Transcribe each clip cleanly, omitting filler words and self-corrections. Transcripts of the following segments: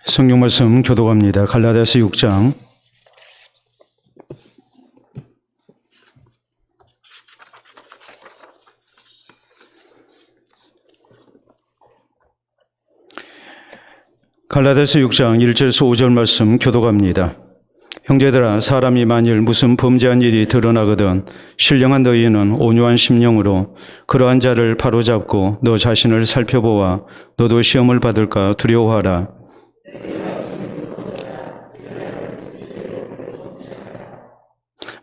성경 말씀 교독합니다. 갈라디아서 6장 갈라디아서 6장 1절에서 5절 말씀 교독합니다. 형제들아, 사람이 만일 무슨 범죄한 일이 드러나거든 신령한 너희는 온유한 심령으로 그러한 자를 바로잡고 너 자신을 살펴보아 너도 시험을 받을까 두려워하라.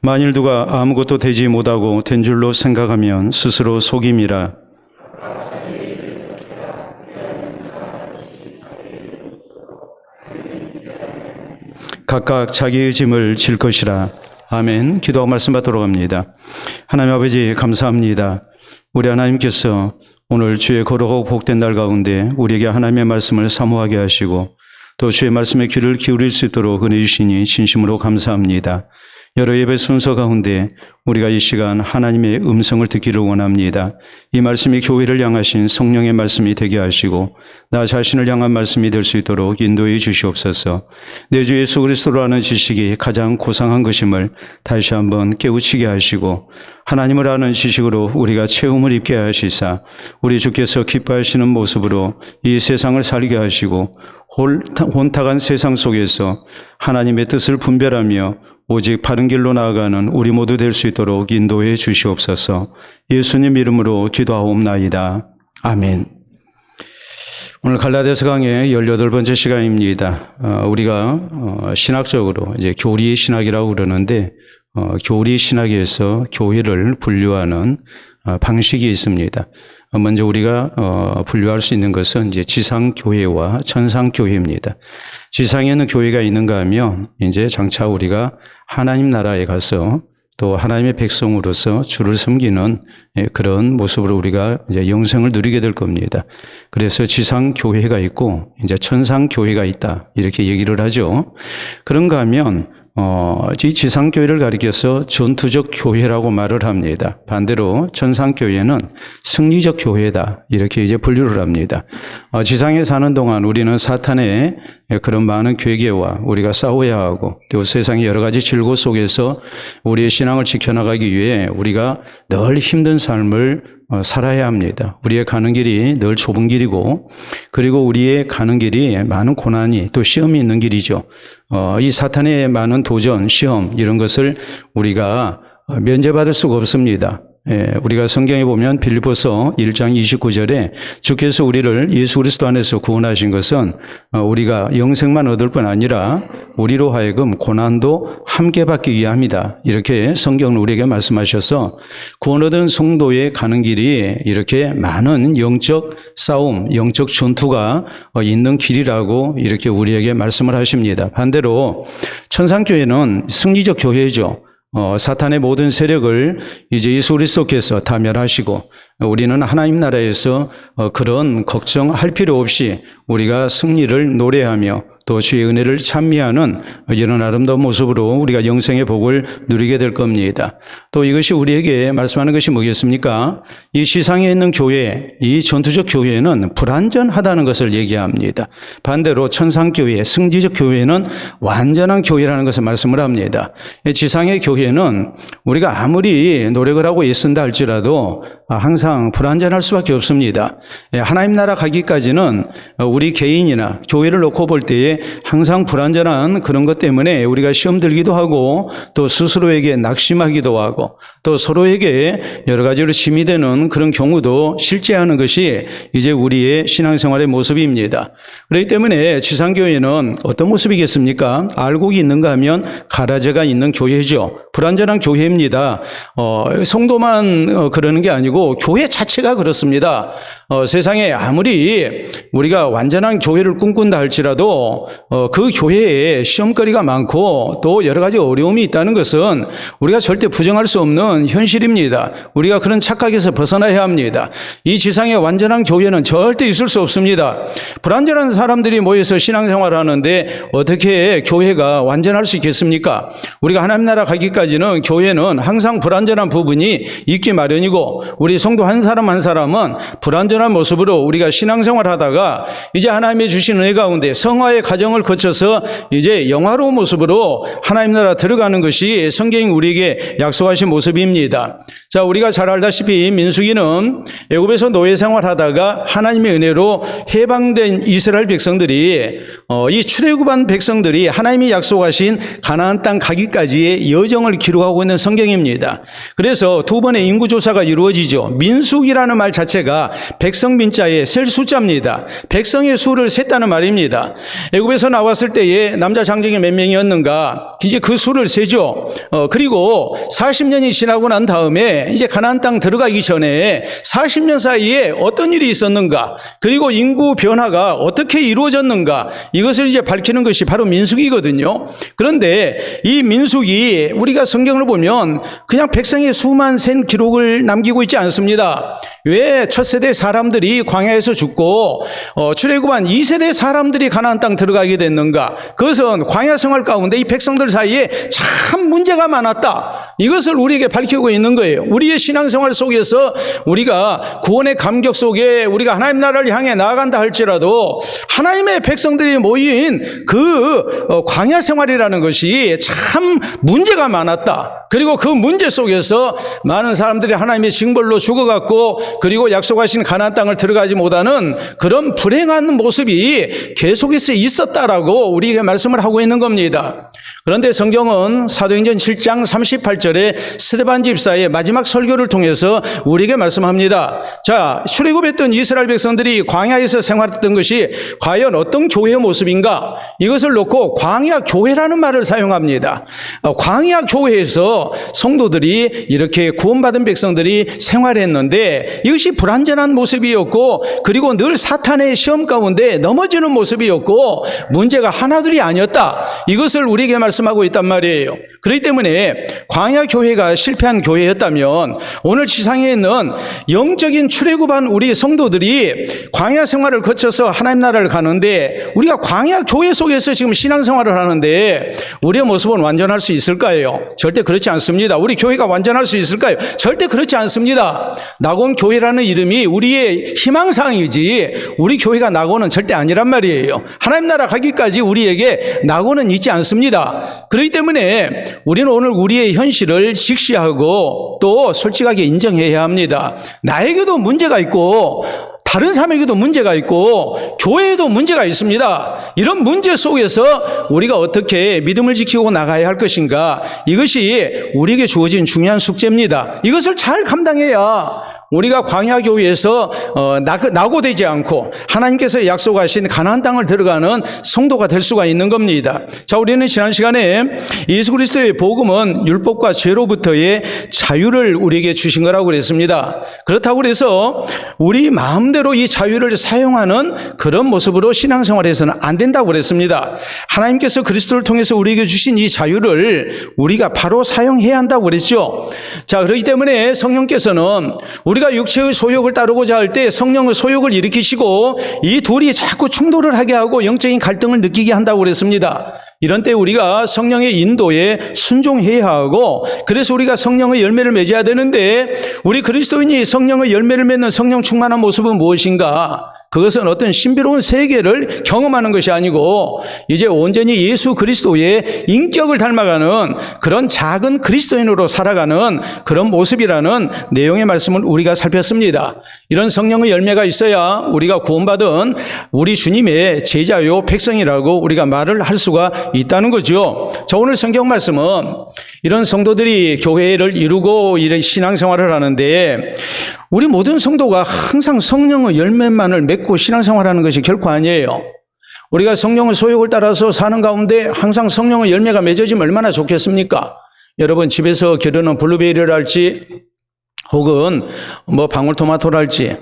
만일 누가 아무것도 되지 못하고 된 줄로 생각하면 스스로 속임이라. 각각 자기의 짐을 질 것이라. 아멘. 기도하고 말씀 받도록 합니다. 하나님 아버지, 감사합니다. 우리 하나님께서 오늘 주의 거룩하고 복된 날 가운데 우리에게 하나님의 말씀을 사모하게 하시고 또 주의 말씀에 귀를 기울일 수 있도록 은혜 주시니 진심으로 감사합니다. 여러 예배 순서 가운데 우리가 이 시간 하나님의 음성을 듣기를 원합니다. 이 말씀이 교회를 향하신 성령의 말씀이 되게 하시고 나 자신을 향한 말씀이 될 수 있도록 인도해 주시옵소서. 내 주 예수 그리스도라는 지식이 가장 고상한 것임을 다시 한번 깨우치게 하시고 하나님을 아는 지식으로 우리가 체험을 입게 하시사 우리 주께서 기뻐하시는 모습으로 이 세상을 살게 하시고 혼탁한 세상 속에서 하나님의 뜻을 분별하며 오직 바른 길로 나아가는 우리 모두 될 수 있도록 인도해 주시옵소서. 예수님 이름으로 기도하옵나이다. 아멘. 오늘 갈라디아서 강의 18번째 시간입니다. 우리가 신학적으로 이제 교리 신학이라고 그러는데 교리 신학에서 교회를 분류하는 방식이 있습니다. 먼저 우리가 분류할 수 있는 것은 이제 지상교회와 천상교회입니다. 지상에는 교회가 있는가 하면 이제 장차 우리가 하나님 나라에 가서 또 하나님의 백성으로서 주를 섬기는 그런 모습으로 우리가 이제 영생을 누리게 될 겁니다. 그래서 지상교회가 있고 이제 천상교회가 있다, 이렇게 얘기를 하죠. 그런가 하면 이 지상교회를 가리켜서 전투적 교회라고 말을 합니다. 반대로 천상교회는 승리적 교회다, 이렇게 이제 분류를 합니다. 지상에 사는 동안 우리는 사탄의 그런 많은 괴계와 우리가 싸워야 하고 또 세상의 여러 가지 질고 속에서 우리의 신앙을 지켜나가기 위해 우리가 늘 힘든 삶을 살아야 합니다. 우리의 가는 길이 늘 좁은 길이고 그리고 우리의 가는 길이 많은 고난이 또 시험이 있는 길이죠. 이 사탄의 많은 도전, 시험 이런 것을 우리가 면제받을 수가 없습니다. 우리가 성경에 보면 빌립보서 1장 29절에 주께서 우리를 예수 그리스도 안에서 구원하신 것은 우리가 영생만 얻을 뿐 아니라 우리로 하여금 고난도 함께 받기 위함이다, 이렇게 성경은 우리에게 말씀하셔서 구원 얻은 성도의 가는 길이 이렇게 많은 영적 싸움, 영적 전투가 있는 길이라고 이렇게 우리에게 말씀을 하십니다. 반대로 천상교회는 승리적 교회죠. 사탄의 모든 세력을 이제 예수 그리스도께서 다 멸하시고 우리는 하나님 나라에서 그런 걱정할 필요 없이 우리가 승리를 노래하며 또 주의 은혜를 찬미하는 이런 아름다운 모습으로 우리가 영생의 복을 누리게 될 겁니다. 또 이것이 우리에게 말씀하는 것이 뭐겠습니까? 이 시상에 있는 교회, 이 전투적 교회는 불완전하다는 것을 얘기합니다. 반대로 천상교회, 승리적 교회는 완전한 교회라는 것을 말씀을 합니다. 지상의 교회는 우리가 아무리 노력을 하고 애쓴다 할지라도 항상 불완전할 수밖에 없습니다. 하나님 나라 가기까지는 우리 개인이나 교회를 놓고 볼 때에 항상 불완전한 그런 것 때문에 우리가 시험 들기도 하고 또 스스로에게 낙심하기도 하고 또 서로에게 여러 가지로 짐이 되는 그런 경우도 실제하는 것이 이제 우리의 신앙생활의 모습입니다. 그렇기 때문에 지상교회는 어떤 모습이겠습니까? 알곡이 있는가 하면 가라제가 있는 교회죠. 불완전한 교회입니다. 성도만 그러는 게 아니고 교회 자체가 그렇습니다. 세상에 아무리 우리가 완전한 교회를 꿈꾼다 할지라도 그 교회에 시험거리가 많고 또 여러 가지 어려움이 있다는 것은 우리가 절대 부정할 수 없는 현실입니다. 우리가 그런 착각에서 벗어나야 합니다. 이 지상에 완전한 교회는 절대 있을 수 없습니다. 불완전한 사람들이 모여서 신앙생활을 하는데 어떻게 교회가 완전할 수 있겠습니까? 우리가 하나님 나라 가기까지는 교회는 항상 불완전한 부분이 있기 마련이고 우리 성도 한 사람 한 사람은 불완전한 온전한 모습으로 우리가 신앙생활 하다가 이제 하나님의 주신 은혜 가운데 성화의 과정을 거쳐서 이제 영화로운 모습으로 하나님 나라 들어가는 것이 성경이 우리에게 약속하신 모습입니다. 자, 우리가 잘 알다시피 민수기는 애굽에서 노예 생활하다가 하나님의 은혜로 해방된 이스라엘 백성들이 이 출애굽한 백성들이 하나님이 약속하신 가나안 땅 가기까지의 여정을 기록하고 있는 성경입니다. 그래서 두 번의 인구조사가 이루어지죠. 민수기라는 말 자체가 백성 민자의 셀 숫자입니다. 백성의 수를 셌다는 말입니다. 애굽에서 나왔을 때에 남자 장정이 몇 명이었는가 이제 그 수를 세죠. 그리고 40년이 지나고 난 다음에 이제 가나안 땅 들어가기 전에 40년 사이에 어떤 일이 있었는가, 그리고 인구 변화가 어떻게 이루어졌는가, 이것을 이제 밝히는 것이 바로 민수기거든요. 그런데 이 민수기 우리가 성경을 보면 그냥 백성의 수만 센 기록을 남기고 있지 않습니다. 왜 첫 세대 사람들이 광야에서 죽고 출애굽한 2세대 사람들이 가나안 땅 들어가게 됐는가? 그것은 광야 생활 가운데 이 백성들 사이에 참 문제가 많았다. 이것을 우리에게 밝히고 있는 거예요. 우리의 신앙생활 속에서 우리가 구원의 감격 속에 우리가 하나님 나라를 향해 나아간다 할지라도 하나님의 백성들이 모인 그 광야 생활이라는 것이 참 문제가 많았다. 그리고 그 문제 속에서 많은 사람들이 하나님의 징벌로 죽어갔고, 그리고 약속하신 가나안 땅을 들어가지 못하는 그런 불행한 모습이 계속해서 있었다라고 우리에게 말씀을 하고 있는 겁니다. 그런데 성경은 사도행전 7장 38절에 스데반 집사의 마지막 설교를 통해서 우리에게 말씀합니다. 자, 출애굽했던 이스라엘 백성들이 광야에서 생활했던 것이 과연 어떤 교회의 모습인가? 이것을 놓고 광야 교회라는 말을 사용합니다. 광야 교회에서 성도들이 이렇게 구원받은 백성들이 생활했는데 이것이 불완전한 모습이었고, 그리고 늘 사탄의 시험 가운데 넘어지는 모습이었고, 문제가 하나둘이 아니었다. 이것을 우리에게 말씀하고 있단 말이에요. 그렇기 때문에 광야 교회가 실패한 교회였다면 오늘 지상에 있는 영적인 출애굽한 우리 성도들이 광야 생활을 거쳐서 하나님 나라를 가는데, 우리가 광야 교회 속에서 지금 신앙생활을 하는데 우리의 모습은 완전할 수 있을까요? 절대 그렇지 않습니다. 우리 교회가 완전할 수 있을까요? 절대 그렇지 않습니다. 낙원 교회라는 이름이 우리의 희망사항이지 우리 교회가 낙원은 절대 아니란 말이에요. 하나님 나라 가기까지 우리에게 낙원은 있지 않습니다. 그렇기 때문에 우리는 오늘 우리의 현실을 직시하고 또 솔직하게 인정해야 합니다. 나에게도 문제가 있고 다른 사람에게도 문제가 있고 교회에도 문제가 있습니다. 이런 문제 속에서 우리가 어떻게 믿음을 지키고 나가야 할 것인가, 이것이 우리에게 주어진 중요한 숙제입니다. 이것을 잘 감당해야 우리가 광야교회에서 낙오되지 않고 하나님께서 약속하신 가나안 땅을 들어가는 성도가 될 수가 있는 겁니다. 자, 우리는 지난 시간에 예수 그리스도의 복음은 율법과 죄로부터의 자유를 우리에게 주신 거라고 그랬습니다. 그렇다고 해서 우리 마음대로 이 자유를 사용하는 그런 모습으로 신앙생활에서는 안 된다고 그랬습니다. 하나님께서 그리스도를 통해서 우리에게 주신 이 자유를 우리가 바로 사용해야 한다고 그랬죠. 자, 그렇기 때문에 성령께서는 우리가 육체의 소욕을 따르고자 할 때 성령의 소욕을 일으키시고 이 둘이 자꾸 충돌을 하게 하고 영적인 갈등을 느끼게 한다고 그랬습니다. 이런 때 우리가 성령의 인도에 순종해야 하고, 그래서 우리가 성령의 열매를 맺어야 되는데, 우리 그리스도인이 성령의 열매를 맺는 성령 충만한 모습은 무엇인가? 그것은 어떤 신비로운 세계를 경험하는 것이 아니고 이제 온전히 예수 그리스도의 인격을 닮아가는 그런 작은 그리스도인으로 살아가는 그런 모습이라는 내용의 말씀을 우리가 살폈습니다. 이런 성령의 열매가 있어야 우리가 구원받은 우리 주님의 제자요 백성이라고 우리가 말을 할 수가 있다는 거죠. 자, 오늘 성경 말씀은 이런 성도들이 교회를 이루고 이런 신앙생활을 하는데, 우리 모든 성도가 항상 성령의 열매만을 맺고 신앙생활하는 것이 결코 아니에요. 우리가 성령의 소욕을 따라서 사는 가운데 항상 성령의 열매가 맺어지면 얼마나 좋겠습니까? 여러분 집에서 기르는 블루베리랄지 혹은 방울토마토랄지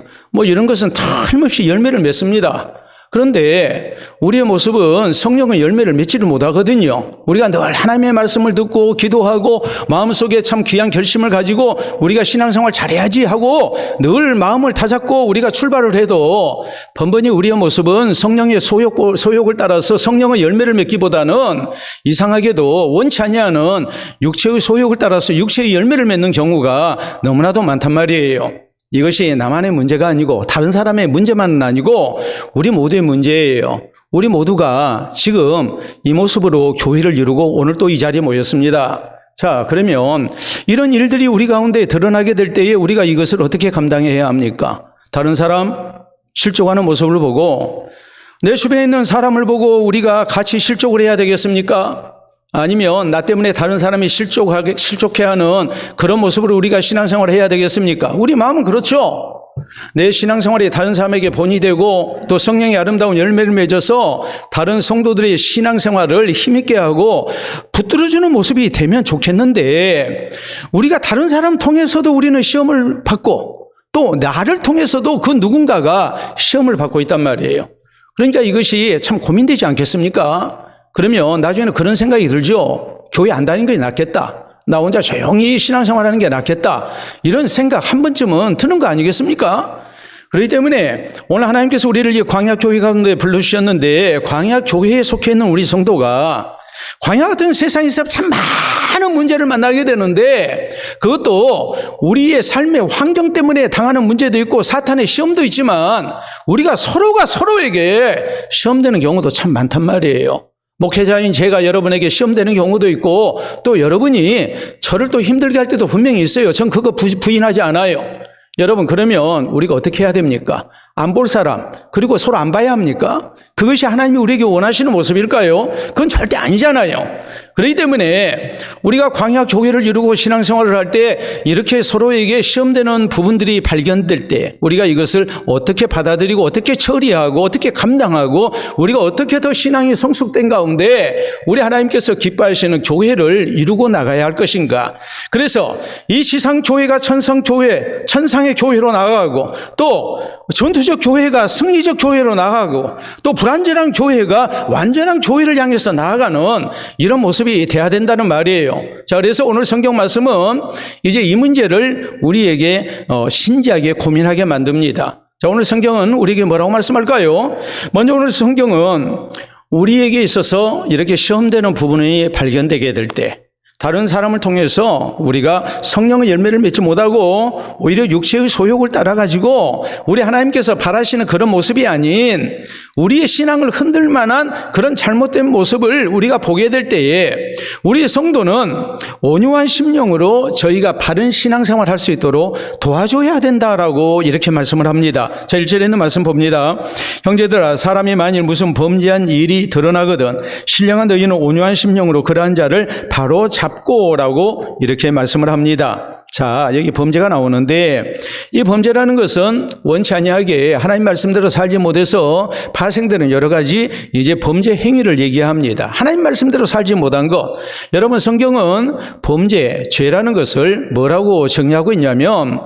이런 것은 틀림없이 열매를 맺습니다. 그런데 우리의 모습은 성령의 열매를 맺지를 못하거든요. 우리가 늘 하나님의 말씀을 듣고 기도하고 마음속에 참 귀한 결심을 가지고 우리가 신앙생활 잘해야지 하고 늘 마음을 다잡고 우리가 출발을 해도 번번이 우리의 모습은 성령의 소욕을 따라서 성령의 열매를 맺기보다는 이상하게도 원치 아니하는 육체의 소욕을 따라서 육체의 열매를 맺는 경우가 너무나도 많단 말이에요. 이것이 나만의 문제가 아니고 다른 사람의 문제만은 아니고 우리 모두의 문제예요. 우리 모두가 지금 이 모습으로 교회를 이루고 오늘 또 이 자리에 모였습니다. 자, 그러면 이런 일들이 우리 가운데 드러나게 될 때에 우리가 이것을 어떻게 감당해야 합니까? 다른 사람 실족하는 모습을 보고 내 주변에 있는 사람을 보고 우리가 같이 실족을 해야 되겠습니까? 아니면 나 때문에 다른 사람이 실족해하는 그런 모습으로 우리가 신앙생활을 해야 되겠습니까? 우리 마음은 그렇죠. 내 신앙생활이 다른 사람에게 본이 되고 또 성령의 아름다운 열매를 맺어서 다른 성도들의 신앙생활을 힘있게 하고 붙들어주는 모습이 되면 좋겠는데 우리가 다른 사람 통해서도 우리는 시험을 받고 또 나를 통해서도 그 누군가가 시험을 받고 있단 말이에요. 그러니까 이것이 참 고민되지 않겠습니까? 그러면 나중에는 그런 생각이 들죠. 교회 안 다니는 게 낫겠다. 나 혼자 조용히 신앙생활하는 게 낫겠다. 이런 생각 한 번쯤은 드는 거 아니겠습니까? 그렇기 때문에 오늘 하나님께서 우리를 이 광야교회 가운데 불러주셨는데 광야교회에 속해 있는 우리 성도가 광야 같은 세상에서 참 많은 문제를 만나게 되는데 그것도 우리의 삶의 환경 때문에 당하는 문제도 있고 사탄의 시험도 있지만 우리가 서로가 서로에게 시험되는 경우도 참 많단 말이에요. 목회자인 제가 여러분에게 시험되는 경우도 있고 또 여러분이 저를 또 힘들게 할 때도 분명히 있어요. 전 그거 부인하지 않아요. 여러분 그러면 우리가 어떻게 해야 됩니까? 안 볼 사람 그리고 서로 안 봐야 합니까? 그것이 하나님이 우리에게 원하시는 모습일까요? 그건 절대 아니잖아요. 그렇기 때문에 우리가 광야 교회를 이루고 신앙생활을 할 때 이렇게 서로에게 시험되는 부분들이 발견될 때 우리가 이것을 어떻게 받아들이고 어떻게 처리하고 어떻게 감당하고 우리가 어떻게 더 신앙이 성숙된 가운데 우리 하나님께서 기뻐하시는 교회를 이루고 나가야 할 것인가. 그래서 이 지상교회가 천성교회, 천상의 교회로 나아가고 또 전투적 교회가 승리적 교회로 나아가고 또 불완전한 교회가 완전한 교회를 향해서 나아가는 이런 모습이 돼야 된다는 말이에요. 자, 그래서 오늘 성경 말씀은 이제 이 문제를 우리에게 신지하게 고민하게 만듭니다. 자, 오늘 성경은 우리에게 뭐라고 말씀할까요? 먼저 오늘 성경은 우리에게 있어서 이렇게 시험되는 부분이 발견되게 될 때 다른 사람을 통해서 우리가 성령의 열매를 맺지 못하고 오히려 육체의 소욕을 따라가지고 우리 하나님께서 바라시는 그런 모습이 아닌 우리의 신앙을 흔들 만한 그런 잘못된 모습을 우리가 보게 될 때에 우리의 성도는 온유한 심령으로 저희가 바른 신앙생활을 할 수 있도록 도와줘야 된다라고 이렇게 말씀을 합니다. 자, 1절에 있는 말씀 봅니다. 형제들아, 사람이 만일 무슨 범죄한 일이 드러나거든 신령한 너희는 온유한 심령으로 그러한 자를 바로 잡고라고 이렇게 말씀을 합니다. 자, 여기 범죄가 나오는데 이 범죄라는 것은 원치 아니하게 하나님 말씀대로 살지 못해서 발생되는 여러 가지 이제 범죄 행위를 얘기합니다. 하나님 말씀대로 살지 못한 것. 여러분 성경은 범죄, 죄라는 것을 뭐라고 정의하고 있냐면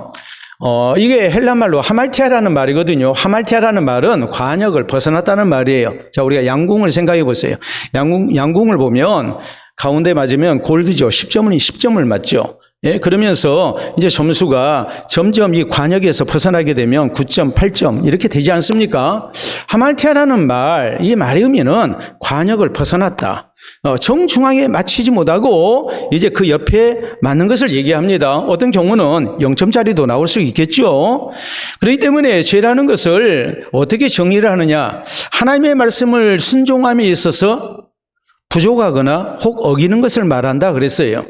이게 헬라말로 하말티아라는 말이거든요. 하말티아라는 말은 관역을 벗어났다는 말이에요. 자, 우리가 양궁을 생각해 보세요. 양궁을 보면 가운데 맞으면 골드죠. 10점은 10점을 맞죠. 예, 그러면서 이제 점수가 점점 이 관역에서 벗어나게 되면 9점, 8점 이렇게 되지 않습니까? 하말티아라는 말, 이 말의 의미는 관역을 벗어났다. 정중앙에 맞추지 못하고 이제 그 옆에 맞는 것을 얘기합니다. 어떤 경우는 0점짜리도 나올 수 있겠죠. 그렇기 때문에 죄라는 것을 어떻게 정의를 하느냐? 하나님의 말씀을 순종함에 있어서 부족하거나 혹 어기는 것을 말한다 그랬어요.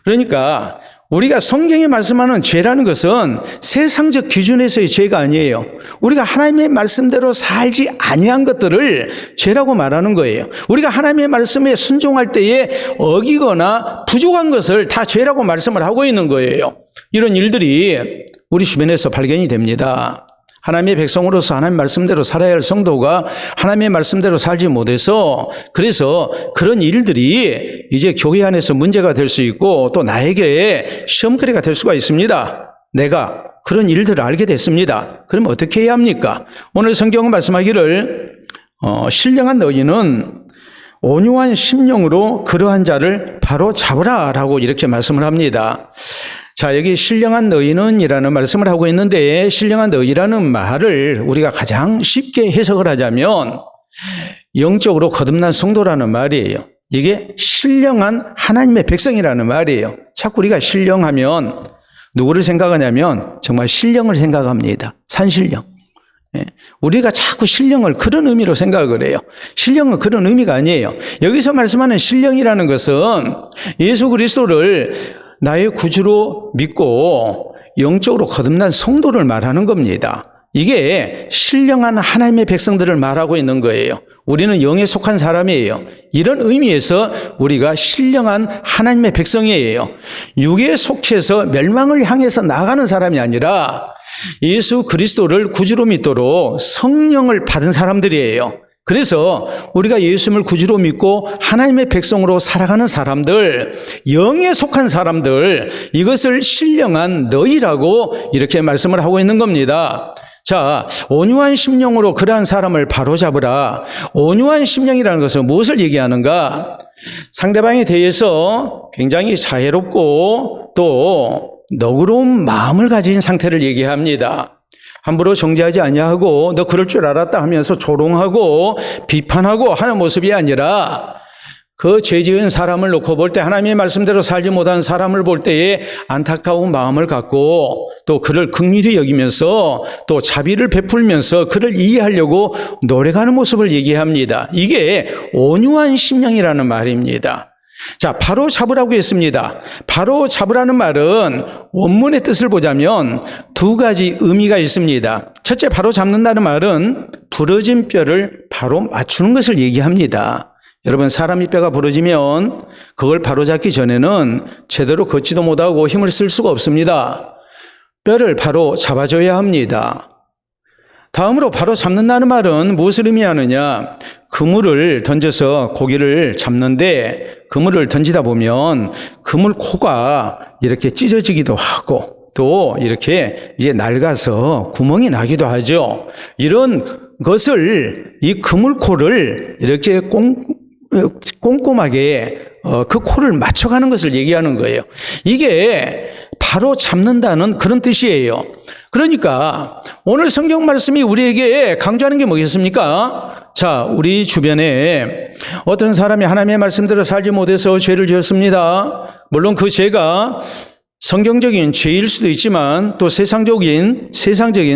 그러니까 우리가 성경에 말씀하는 죄라는 것은 세상적 기준에서의 죄가 아니에요. 우리가 하나님의 말씀대로 살지 아니한 것들을 죄라고 말하는 거예요. 우리가 하나님의 말씀에 순종할 때에 어기거나 부족한 것을 다 죄라고 말씀을 하고 있는 거예요. 이런 일들이 우리 주변에서 발견이 됩니다. 하나님의 백성으로서 하나님의 말씀대로 살아야 할 성도가 하나님의 말씀대로 살지 못해서 그래서 그런 일들이 이제 교회 안에서 문제가 될 수 있고 또 나에게 시험거리가 될 수가 있습니다. 내가 그런 일들을 알게 됐습니다. 그럼 어떻게 해야 합니까? 오늘 성경은 말씀하기를 신령한 너희는 온유한 심령으로 그러한 자를 바로 잡으라라고 이렇게 말씀을 합니다. 자, 여기 신령한 너희는 이라는 말씀을 하고 있는데 신령한 너희라는 말을 우리가 가장 쉽게 해석을 하자면 영적으로 거듭난 성도라는 말이에요. 이게 신령한 하나님의 백성이라는 말이에요. 자꾸 우리가 신령하면 누구를 생각하냐면 정말 신령을 생각합니다. 산신령. 우리가 자꾸 신령을 그런 의미로 생각을 해요. 신령은 그런 의미가 아니에요. 여기서 말씀하는 신령이라는 것은 예수 그리스도를 나의 구주로 믿고 영적으로 거듭난 성도를 말하는 겁니다. 이게 신령한 하나님의 백성들을 말하고 있는 거예요. 우리는 영에 속한 사람이에요. 이런 의미에서 우리가 신령한 하나님의 백성이에요. 육에 속해서 멸망을 향해서 나가는 사람이 아니라 예수 그리스도를 구주로 믿도록 성령을 받은 사람들이에요. 그래서 우리가 예수님을 구주로 믿고 하나님의 백성으로 살아가는 사람들, 영에 속한 사람들, 이것을 신령한 너희라고 이렇게 말씀을 하고 있는 겁니다. 자, 온유한 심령으로 그러한 사람을 바로잡으라. 온유한 심령이라는 것은 무엇을 얘기하는가? 상대방에 대해서 굉장히 자애롭고 또 너그러운 마음을 가진 상태를 얘기합니다. 함부로 정죄하지 아니하고 너 그럴 줄 알았다 하면서 조롱하고 비판하고 하는 모습이 아니라 그 죄 지은 사람을 놓고 볼 때 하나님의 말씀대로 살지 못한 사람을 볼 때에 안타까운 마음을 갖고 또 그를 긍휼히 여기면서 또 자비를 베풀면서 그를 이해하려고 노력하는 모습을 얘기합니다. 이게 온유한 심령이라는 말입니다. 자, 바로 잡으라고 했습니다. 바로 잡으라는 말은 원문의 뜻을 보자면 두 가지 의미가 있습니다. 첫째, 바로 잡는다는 말은 부러진 뼈를 바로 맞추는 것을 얘기합니다. 여러분, 사람이 뼈가 부러지면 그걸 바로잡기 전에는 제대로 걷지도 못하고 힘을 쓸 수가 없습니다. 뼈를 바로 잡아줘야 합니다. 다음으로 바로 잡는다는 말은 무엇을 의미하느냐? 그물을 던져서 고기를 잡는데 그물을 던지다 보면 그물코가 이렇게 찢어지기도 하고 또 이렇게 이제 낡아서 구멍이 나기도 하죠. 이런 것을 이 그물코를 이렇게 꼼꼼하게 그 코를 맞춰가는 것을 얘기하는 거예요. 이게 바로 잡는다는 그런 뜻이에요. 그러니까 오늘 성경 말씀이 우리에게 강조하는 게 뭐겠습니까? 자, 우리 주변에 어떤 사람이 하나님의 말씀대로 살지 못해서 죄를 지었습니다. 물론 그 죄가 성경적인 죄일 수도 있지만 또 세상적인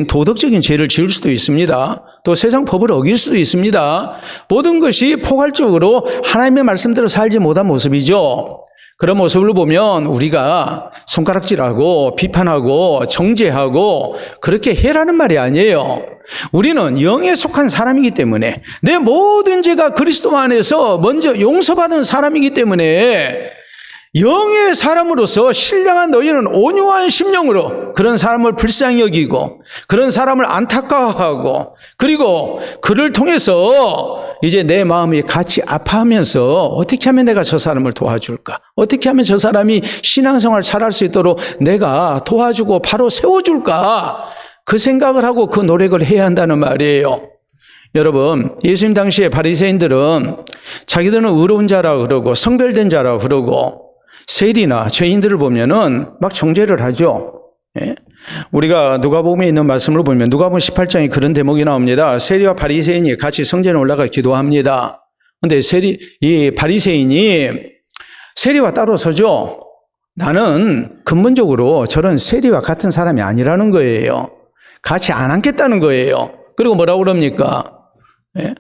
도덕적인 죄를 지을 수도 있습니다. 또 세상 법을 어길 수도 있습니다. 모든 것이 포괄적으로 하나님의 말씀대로 살지 못한 모습이죠. 그런 모습을 보면 우리가 손가락질하고 비판하고 정죄하고 그렇게 해라는 말이 아니에요. 우리는 영에 속한 사람이기 때문에 내 모든 죄가 그리스도 안에서 먼저 용서받은 사람이기 때문에 영의 사람으로서 신령한 너희는 온유한 심령으로 그런 사람을 불쌍히 여기고 그런 사람을 안타까워하고 그리고 그를 통해서 이제 내 마음이 같이 아파하면서 어떻게 하면 내가 저 사람을 도와줄까? 어떻게 하면 저 사람이 신앙생활 잘할 수 있도록 내가 도와주고 바로 세워줄까? 그 생각을 하고 그 노력을 해야 한다는 말이에요. 여러분, 예수님 당시에 바리새인들은 자기들은 의로운 자라 그러고 성별된 자라 그러고 세리나 죄인들을 보면은 막 정죄를 하죠. 예? 우리가 누가복음에 있는 말씀을 보면 누가복음 18장에 그런 대목이 나옵니다. 세리와 바리새인이 같이 성전에 올라가 기도합니다. 그런데 이 바리새인이 세리와 따로 서죠. 나는 근본적으로 저런 세리와 같은 사람이 아니라는 거예요. 같이 안 앉겠다는 거예요. 그리고 뭐라고 그럽니까? 예?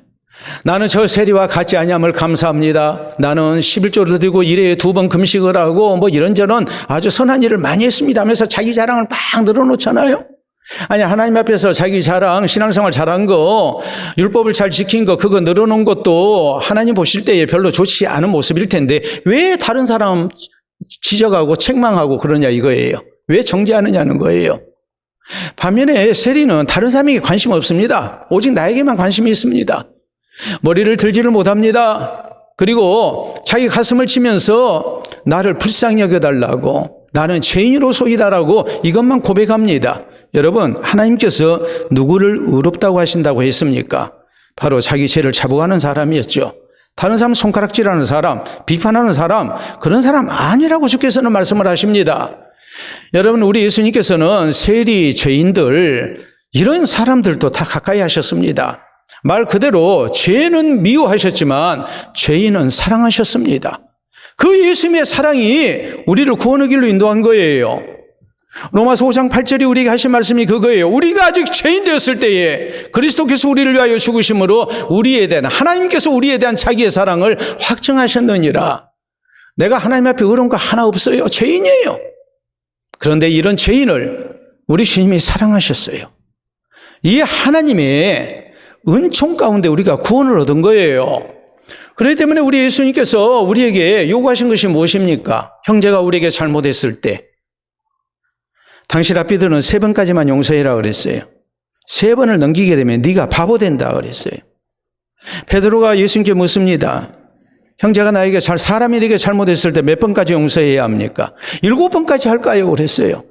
나는 저 세리와 같지 아니함을 감사합니다. 나는 11조를 드리고 1회에 2번 금식을 하고 뭐 이런저런 아주 선한 일을 많이 했습니다 하면서 자기 자랑을 막 늘어놓잖아요. 아니, 하나님 앞에서 자기 자랑, 신앙생활 잘한 거, 율법을 잘 지킨 거, 그거 늘어놓은 것도 하나님 보실 때에 별로 좋지 않은 모습일 텐데 왜 다른 사람 지적하고 책망하고 그러냐 이거예요. 왜 정죄하느냐는 거예요. 반면에 세리는 다른 사람에게 관심 없습니다. 오직 나에게만 관심이 있습니다. 머리를 들지를 못합니다. 그리고 자기 가슴을 치면서 나를 불쌍히 여겨달라고, 나는 죄인으로소이다라고 이것만 고백합니다. 여러분, 하나님께서 누구를 의롭다고 하신다고 했습니까? 바로 자기 죄를 자복하는 사람이었죠. 다른 사람 손가락질하는 사람, 비판하는 사람, 그런 사람 아니라고 주께서는 말씀을 하십니다. 여러분, 우리 예수님께서는 세리, 죄인들, 이런 사람들도 다 가까이 하셨습니다. 말 그대로 죄는 미워하셨지만 죄인은 사랑하셨습니다. 그 예수님의 사랑이 우리를 구원의 길로 인도한 거예요. 로마서 5장 8절이 우리에게 하신 말씀이 그거예요. 우리가 아직 죄인 되었을 때에 그리스도께서 우리를 위하여 죽으심으로 하나님께서 우리에 대한 자기의 사랑을 확증하셨느니라. 내가 하나님 앞에 의로운 거 하나 없어요. 죄인이에요. 그런데 이런 죄인을 우리 주님이 사랑하셨어요. 이 하나님의 은총 가운데 우리가 구원을 얻은 거예요. 그렇기 때문에 우리 예수님께서 우리에게 요구하신 것이 무엇입니까? 형제가 우리에게 잘못했을 때 당신 앞비들은 3번까지만 용서해라 그랬어요. 3번을 넘기게 되면 네가 바보 된다 그랬어요. 베드로가 예수님께 묻습니다. 형제가 사람이 네게 잘못했을 때 몇 번까지 용서해야 합니까? 7번까지 할까요? 그랬어요.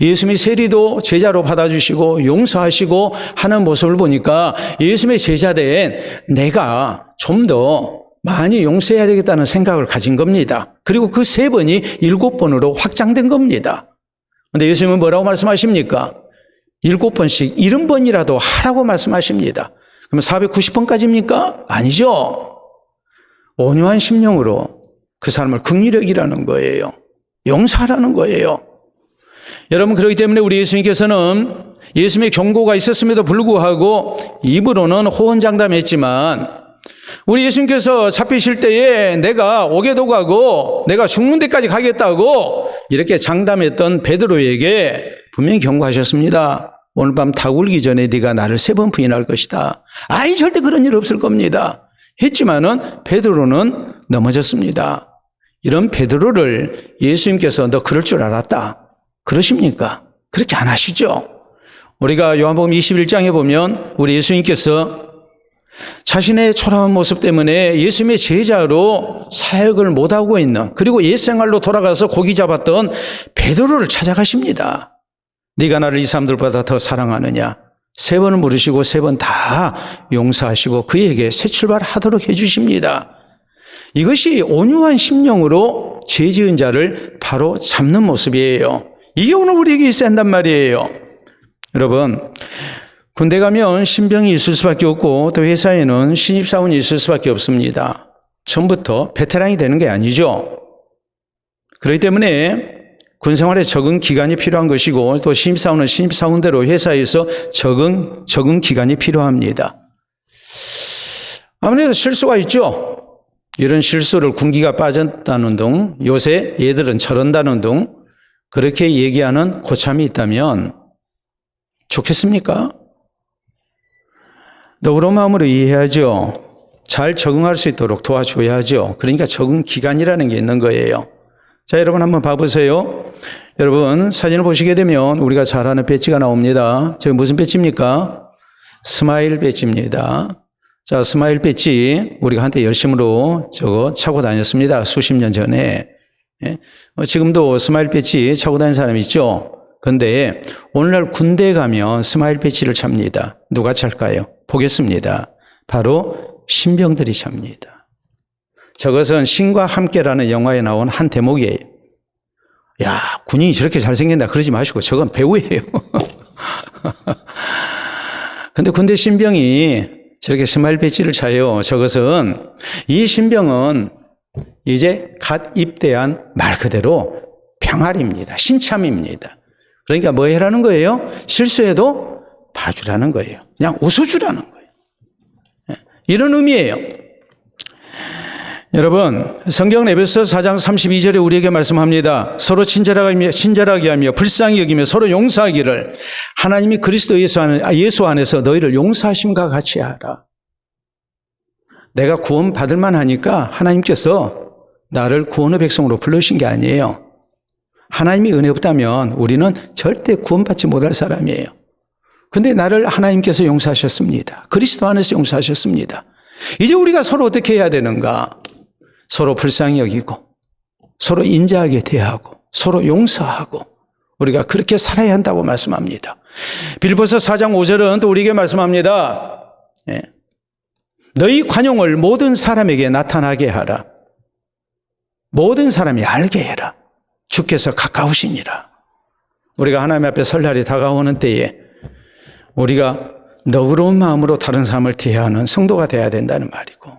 예수님이 세리도 제자로 받아주시고 용서하시고 하는 모습을 보니까 예수님의 제자된 내가 좀 더 많이 용서해야 되겠다는 생각을 가진 겁니다. 그리고 그 3번이 7번으로 확장된 겁니다. 그런데 예수님은 뭐라고 말씀하십니까? 7번씩 70번이라도 하라고 말씀하십니다. 그러면 490번까지입니까? 아니죠. 온유한 심령으로 그 사람을 긍휼히 여기라는 거예요. 용서하라는 거예요. 여러분, 그렇기 때문에 우리 예수님께서는 예수님의 경고가 있었음에도 불구하고 입으로는 호언장담했지만 우리 예수님께서 잡히실 때에 내가 옥에도 가고 내가 죽는 데까지 가겠다고 이렇게 장담했던 베드로에게 분명히 경고하셨습니다. 오늘 밤 닭 울기 전에 네가 나를 3번 부인할 것이다. 아니, 절대 그런 일 없을 겁니다. 했지만은 베드로는 넘어졌습니다. 이런 베드로를 예수님께서 너 그럴 줄 알았다 그러십니까? 그렇게 안 하시죠. 우리가 요한복음 21장에 보면 우리 예수님께서 자신의 초라한 모습 때문에 예수님의 제자로 사역을 못하고 있는, 그리고 옛생활로 돌아가서 고기 잡았던 베드로를 찾아가십니다. 네가 나를 이 사람들보다 더 사랑하느냐? 3번을 물으시고 3번 다 용서하시고 그에게 새 출발하도록 해주십니다. 이것이 온유한 심령으로 죄 지은 자를 바로 잡는 모습이에요. 이게 오늘 우리에게 있어야 한단 말이에요. 여러분, 군대 가면 신병이 있을 수밖에 없고 또 회사에는 신입사원이 있을 수밖에 없습니다. 처음부터 베테랑이 되는 게 아니죠. 그렇기 때문에 군생활에 적응 기간이 필요한 것이고 또 신입사원은 신입사원대로 회사에서 적응 기간이 필요합니다. 아무래도 실수가 있죠. 이런 실수를 군기가 빠졌다는 등, 요새 얘들은 저런다는 등 그렇게 얘기하는 고참이 있다면 좋겠습니까? 너그러운 마음으로 이해해야죠. 잘 적응할 수 있도록 도와줘야죠. 그러니까 적응 기간이라는 게 있는 거예요. 자, 여러분 한번 봐보세요. 여러분 사진을 보시게 되면 우리가 잘 아는 배지가 나옵니다. 저게 무슨 배지입니까? 스마일 배지입니다. 자, 스마일 배지 우리가 한때 열심으로 저거 차고 다녔습니다. 수십 년 전에. 지금도 스마일 배지 차고 다니는 사람이 있죠. 그런데 오늘날 군대에 가면 스마일 배지를 찹니다. 누가 찰까요? 보겠습니다. 바로 신병들이 찹니다. 저것은 신과 함께라는 영화에 나온 한 대목이에요. 야, 군인이 저렇게 잘생긴다 그러지 마시고 저건 배우예요. 근데 군대 신병이 저렇게 스마일 배지를 차요. 저것은, 이 신병은 이제 갓 입대한 말 그대로 병아리입니다. 신참입니다. 그러니까 뭐 해라는 거예요? 실수해도 봐주라는 거예요. 그냥 웃어주라는 거예요. 이런 의미예요. 여러분, 성경은 에베소 4장 32절에 우리에게 말씀합니다. 서로 친절하게 하며 불쌍히 여기며 서로 용서하기를 하나님이 그리스도 예수 안에서 너희를 용서하심과 같이 하라. 내가 구원받을 만하니까 하나님께서 나를 구원의 백성으로 불러주신 게 아니에요. 하나님이 은혜 없다면 우리는 절대 구원받지 못할 사람이에요. 근데 나를 하나님께서 용서하셨습니다. 그리스도 안에서 용서하셨습니다. 이제 우리가 서로 어떻게 해야 되는가? 서로 불쌍히 여기고 서로 인자하게 대하고 서로 용서하고 우리가 그렇게 살아야 한다고 말씀합니다. 빌립보서 4장 5절은 또 우리에게 말씀합니다. 너희 관용을 모든 사람에게 나타나게 하라. 모든 사람이 알게 해라. 주께서 가까우시니라. 우리가 하나님 앞에 설 날이 다가오는 때에 우리가 너그러운 마음으로 다른 사람을 대하는 성도가 되어야 된다는 말이고,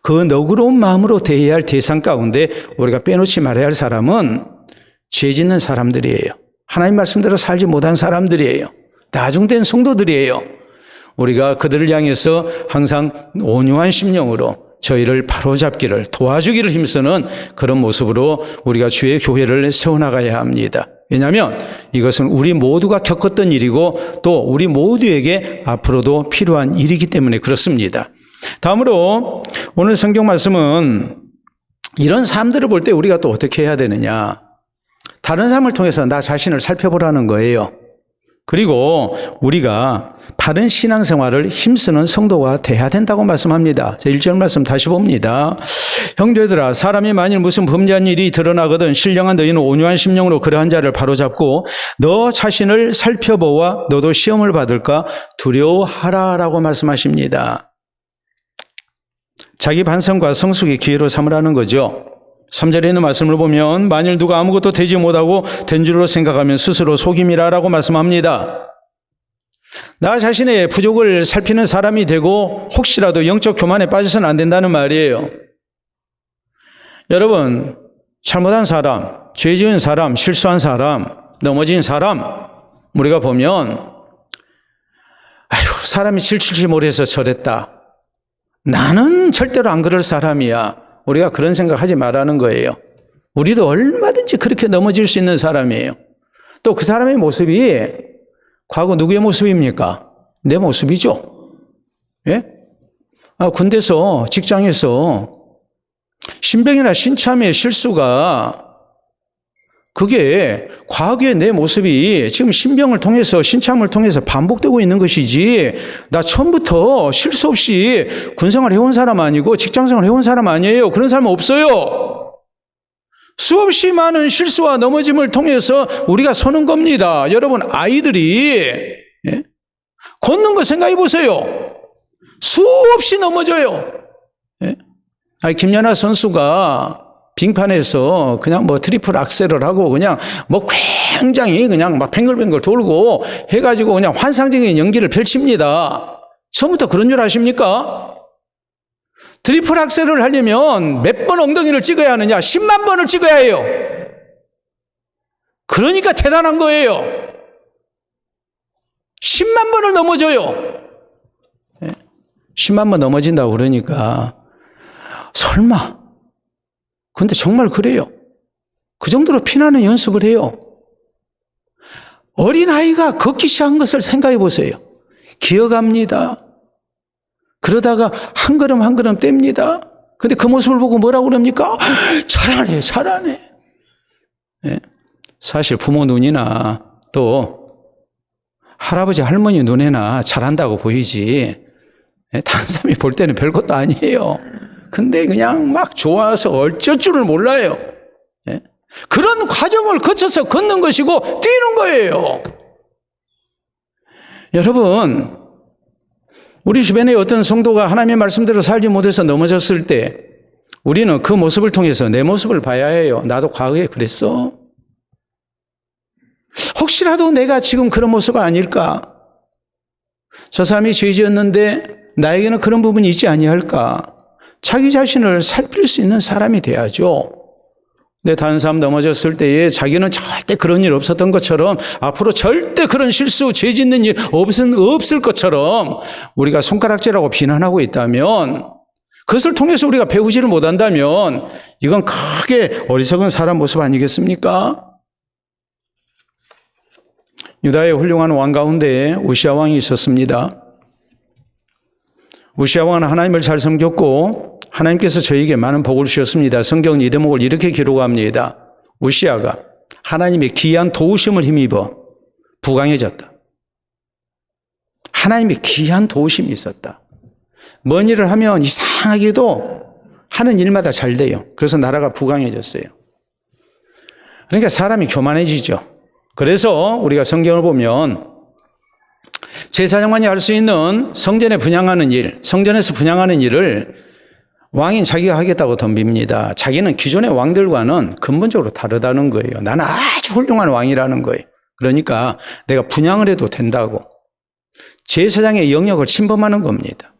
그 너그러운 마음으로 대해야 할 대상 가운데 우리가 빼놓지 말아야 할 사람은 죄 짓는 사람들이에요. 하나님 말씀대로 살지 못한 사람들이에요. 나중된 성도들이에요. 우리가 그들을 향해서 항상 온유한 심령으로 저희를 바로잡기를 도와주기를 힘쓰는 그런 모습으로 우리가 주의 교회를 세워나가야 합니다. 왜냐하면 이것은 우리 모두가 겪었던 일이고 또 우리 모두에게 앞으로도 필요한 일이기 때문에 그렇습니다. 다음으로 오늘 성경 말씀은 이런 사람들을 볼 때 우리가 또 어떻게 해야 되느냐. 다른 사람을 통해서 나 자신을 살펴보라는 거예요. 그리고 우리가 바른 신앙생활을 힘쓰는 성도가 돼야 된다고 말씀합니다. 자, 1절 말씀 다시 봅니다. 형제들아, 사람이 만일 무슨 범죄한 일이 드러나거든 신령한 너희는 온유한 심령으로 그러한 자를 바로잡고 너 자신을 살펴보아 너도 시험을 받을까 두려워하라라고 말씀하십니다. 자기 반성과 성숙의 기회로 삼으라는 거죠. 3절에 있는 말씀을 보면 만일 누가 아무것도 되지 못하고 된 줄로 생각하면 스스로 속임이라라고 말씀합니다. 나 자신의 부족을 살피는 사람이 되고 혹시라도 영적 교만에 빠져서는 안 된다는 말이에요. 여러분, 잘못한 사람, 죄 지은 사람, 실수한 사람, 넘어진 사람 우리가 보면 아이고 사람이 칠칠치 못해서 저랬다. 나는 절대로 안 그럴 사람이야. 우리가 그런 생각하지 말라는 거예요. 우리도 얼마든지 그렇게 넘어질 수 있는 사람이에요. 또 그 사람의 모습이 과거 누구의 모습입니까? 내 모습이죠. 예? 군대에서 직장에서 신병이나 신참의 실수가 그게 과거의 내 모습이 지금 신병을 통해서 신참을 통해서 반복되고 있는 것이지 나 처음부터 실수 없이 군생활 해온 사람 아니고 직장생활 해온 사람 아니에요. 그런 사람 없어요. 수없이 많은 실수와 넘어짐을 통해서 우리가 서는 겁니다. 여러분 아이들이 걷는 거 생각해 보세요. 수없이 넘어져요. 김연아 선수가 빙판에서 그냥 트리플 악셀을 하고 그냥 굉장히 그냥 막 뱅글뱅글 돌고 해가지고 그냥 환상적인 연기를 펼칩니다. 처음부터 그런 줄 아십니까? 트리플 악셀을 하려면 몇 번 엉덩이를 찍어야 하느냐? 10만 번을 찍어야 해요. 그러니까 대단한 거예요. 10만 번을 넘어져요. 10만 번 넘어진다고 그러니까 설마 근데 정말 그래요. 그 정도로 피나는 연습을 해요. 어린아이가 걷기 시작한 것을 생각해 보세요. 기어갑니다. 그러다가 한 걸음 한 걸음 뗍니다. 근데 그 모습을 보고 뭐라고 그럽니까? 잘하네, 잘하네. 사실 부모 눈이나 또 할아버지 할머니 눈에나 잘한다고 보이지 다른 사람이 볼 때는 별것도 아니에요. 근데 그냥 막 좋아서 어쩔 줄을 몰라요. 그런 과정을 거쳐서 걷는 것이고 뛰는 거예요. 여러분, 우리 주변에 어떤 성도가 하나님의 말씀대로 살지 못해서 넘어졌을 때 우리는 그 모습을 통해서 내 모습을 봐야 해요. 나도 과거에 그랬어. 혹시라도 내가 지금 그런 모습 아닐까? 저 사람이 죄 지었는데 나에게는 그런 부분이 있지 아니할까? 자기 자신을 살필 수 있는 사람이 돼야죠. 근데 다른 사람 넘어졌을 때에 자기는 절대 그런 일 없었던 것처럼 앞으로 절대 그런 실수, 죄 짓는 일 없을 것처럼 우리가 손가락질하고 비난하고 있다면 그것을 통해서 우리가 배우지를 못한다면 이건 크게 어리석은 사람 모습 아니겠습니까? 유다의 훌륭한 왕 가운데 우시아 왕이 있었습니다. 우시아 왕은 하나님을 잘 섬겼고 하나님께서 저에게 많은 복을 주셨습니다. 성경은 이 대목을 이렇게 기록합니다. 우시아가 하나님의 귀한 도우심을 힘입어 부강해졌다. 하나님의 귀한 도우심이 있었다. 뭔 일을 하면 이상하게도 하는 일마다 잘 돼요. 그래서 나라가 부강해졌어요. 그러니까 사람이 교만해지죠. 그래서 우리가 성경을 보면 제사장만이 할 수 있는 성전에 분향하는 일, 성전에서 분향하는 일을 왕인 자기가 하겠다고 덤빕니다. 자기는 기존의 왕들과는 근본적으로 다르다는 거예요. 나는 아주 훌륭한 왕이라는 거예요. 그러니까 내가 분향을 해도 된다고. 제사장의 영역을 침범하는 겁니다.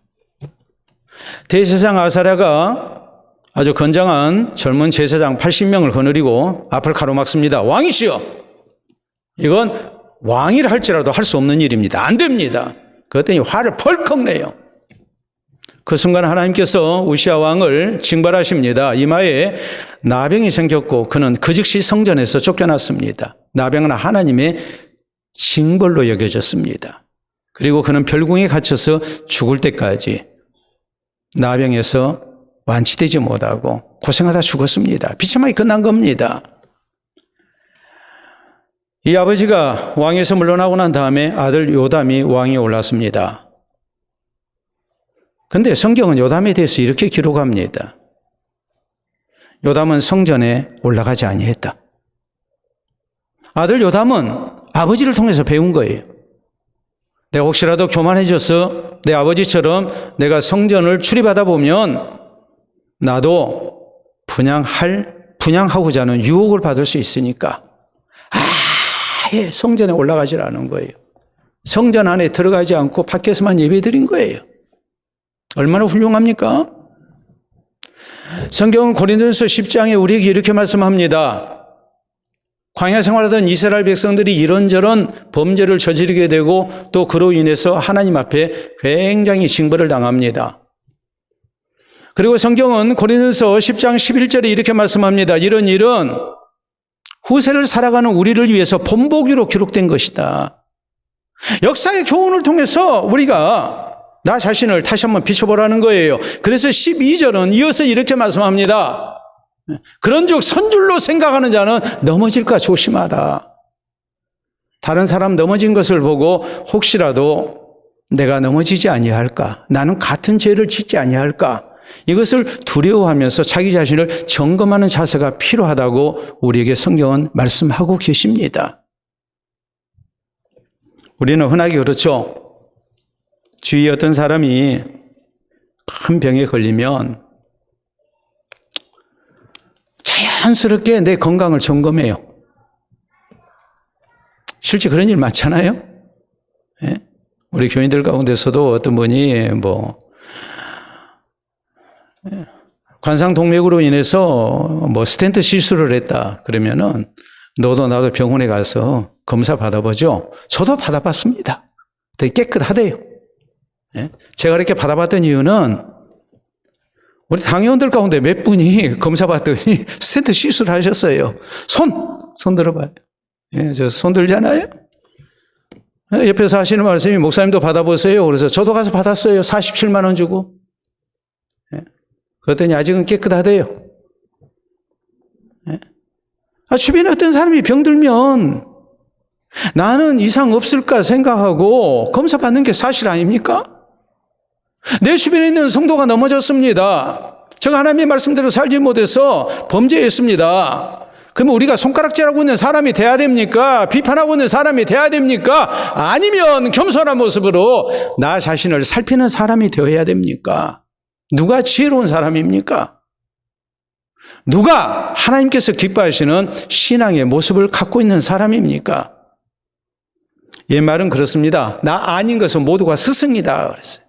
대제사장 아사랴가 아주 건장한 젊은 제사장 80명을 거느리고 앞을 가로막습니다. 왕이시여, 이건 왕이라 할지라도 할 수 없는 일입니다. 안 됩니다. 그랬더니 화를 펄컥 내요. 그 순간 하나님께서 우시아 왕을 징벌하십니다. 이마에 나병이 생겼고 그는 그 즉시 성전에서 쫓겨났습니다. 나병은 하나님의 징벌로 여겨졌습니다. 그리고 그는 별궁에 갇혀서 죽을 때까지 나병에서 완치되지 못하고 고생하다 죽었습니다. 비참하게 끝난 겁니다. 이 아버지가 왕에서 물러나고 난 다음에 아들 요담이 왕위에 올랐습니다. 근데 성경은 요담에 대해서 이렇게 기록합니다. 요담은 성전에 올라가지 아니했다. 아들 요담은 아버지를 통해서 배운 거예요. 내가 혹시라도 교만해져서 내 아버지처럼 내가 성전을 출입하다 보면 나도 분양하고자 하는 유혹을 받을 수 있으니까 아예 성전에 올라가지 않은 거예요. 성전 안에 들어가지 않고 밖에서만 예배드린 거예요. 얼마나 훌륭합니까? 성경은 고린도전서 10장에 우리에게 이렇게 말씀합니다. 광야 생활하던 이스라엘 백성들이 이런저런 범죄를 저지르게 되고 또 그로 인해서 하나님 앞에 굉장히 징벌을 당합니다. 그리고 성경은 고린도전서 10장 11절에 이렇게 말씀합니다. 이런 일은 후세를 살아가는 우리를 위해서 본보기로 기록된 것이다. 역사의 교훈을 통해서 우리가 나 자신을 다시 한번 비춰보라는 거예요. 그래서 12절은 이어서 이렇게 말씀합니다. 그런즉 선줄로 생각하는 자는 넘어질까 조심하라. 다른 사람 넘어진 것을 보고 혹시라도 내가 넘어지지 아니할까? 나는 같은 죄를 짓지 아니할까? 이것을 두려워하면서 자기 자신을 점검하는 자세가 필요하다고 우리에게 성경은 말씀하고 계십니다. 우리는 흔하게 그렇죠. 주위에 어떤 사람이 큰 병에 걸리면 자연스럽게 내 건강을 점검해요. 실제 그런 일 많잖아요. 예? 우리 교인들 가운데서도 어떤 분이 관상동맥으로 인해서 스텐트 시술을 했다 그러면은 너도 나도 병원에 가서 검사 받아보죠. 저도 받아봤습니다. 되게 깨끗하대요. 예? 제가 이렇게 받아봤던 이유는 우리 당회원들 가운데 몇 분이 검사 받더니 스텐트 시술을 하셨어요. 손 들어봐요. 예, 저 손 들잖아요. 옆에서 하시는 말씀이 목사님도 받아보세요. 그래서 저도 가서 받았어요. 47만 원 주고. 예? 그랬더니 아직은 깨끗하대요. 예? 주변에 어떤 사람이 병들면 나는 이상 없을까 생각하고 검사 받는 게 사실 아닙니까? 내 주변에 있는 성도가 넘어졌습니다. 제가 하나님의 말씀대로 살지 못해서 범죄했습니다. 그러면 우리가 손가락질하고 있는 사람이 돼야 됩니까? 비판하고 있는 사람이 돼야 됩니까? 아니면 겸손한 모습으로 나 자신을 살피는 사람이 되어야 됩니까? 누가 지혜로운 사람입니까? 누가 하나님께서 기뻐하시는 신앙의 모습을 갖고 있는 사람입니까? 옛말은 그렇습니다. 나 아닌 것은 모두가 스승이다 그랬어요.